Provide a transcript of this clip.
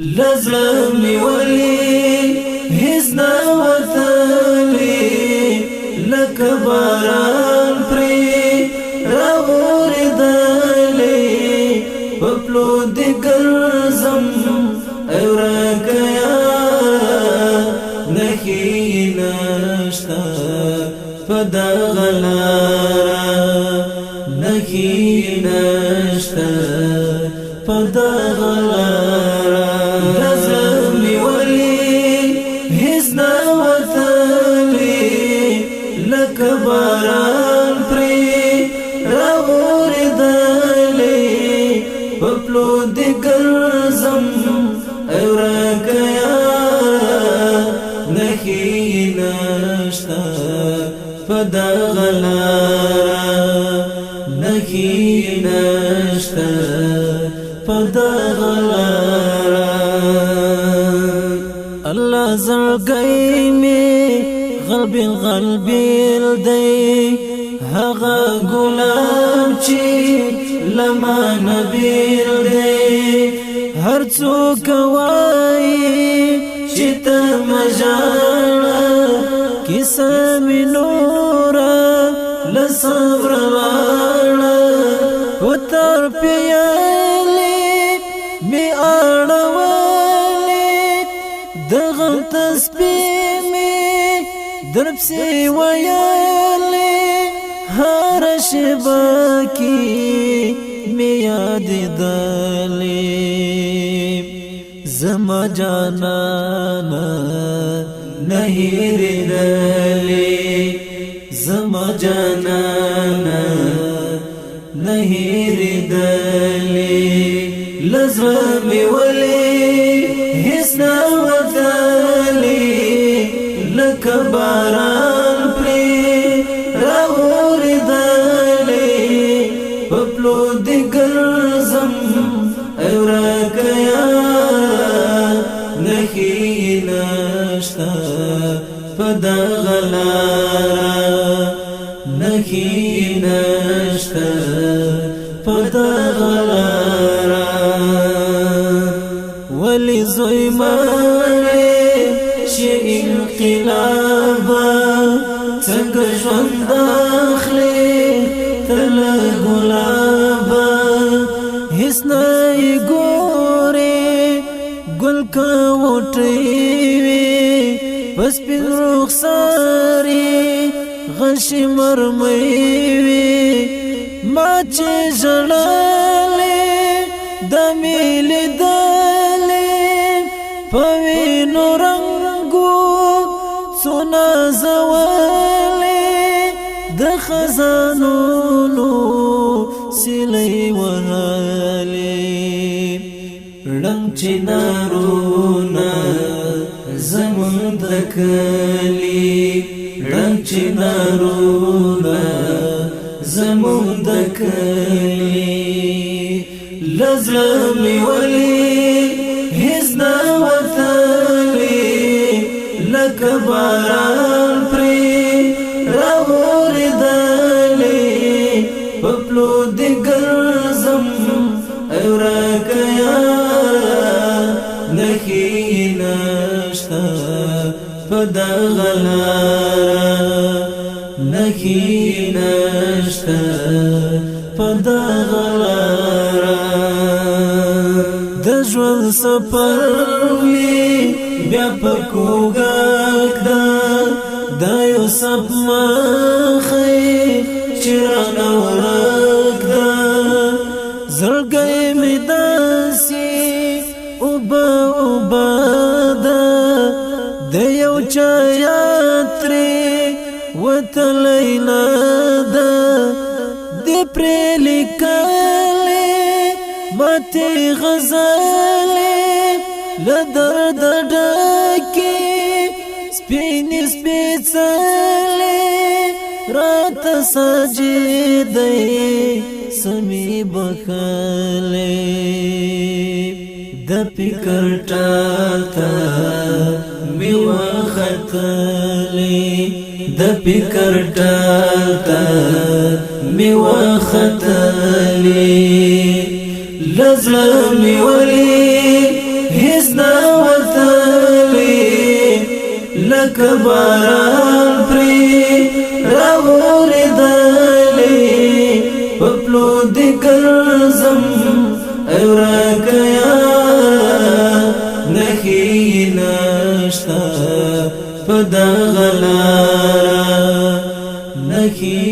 لزلم ولي هزنا وثلي لك باران پری راوری دلی پپلو دی گرزم اورکیا نخی نشتا پدا غلارا نخی نشتا پدا غلارا لزمی ولی هزنا وثلی لک باران پری راوری دلی پپلو دی گرزم اورکیا نخی نشتا پدا غلارا نخی نشتا پدا غلارا الله زرگئی می غلبی دی هغه گلاب چی لما نبیل دی هر څوک وای چې ته مجاړه کیسه می نورا لصبر واړه او تر پیالي می اړولې دغه تسبیح می درپسې ویلې هر شبا کی می یاد دلې زما جانانا نهیر دلې زما جانانا نهیر دلی لزمی ولی حسنا وثلی لک باران پری راوری دلی پپلو دی گرزم اورکیا نخی نشتا پدا غلارا نخی نشتا پدا غلارا ولی زوی مالی شی انقلابا تنگ جوند داخلی تل گلابا حسنائی گوری گل کا وٹیوی پس پین رخصاری غشی مرمیوی ما چې ژړلې د میلې دلې په وینو رنګو څونه زولې د خزانونو سیلې وهلې ړنګ چنارونه زموږ د کلي ړنګ چنارونه زمون دکلی لزلمی ولی هزنا وثلی لک باران پری راوری دلی پپلو دی گرزم اورکیا نخی نشتا پدا غلارا نخی نشتا پدا غلارا د ژوند سفر وی بیا پکوګک دا یو سب مخی چرانه ورک دا زړګی می داسي اوبه دا د یو چا یاترې وتلینا دا دی پریلی کالی ماتی غزالی لدرد ڈاکی سپینی سپیڅلی رات ساجی دی سمی بخالی د فکر ټالتا می وختلی د فکر ټالتا می وختلی لزلمی ولی هز لکه باران پری راوریدلی پپلو دی ګرځم اورکه یاره نخی نشتا په دغه لاره نخی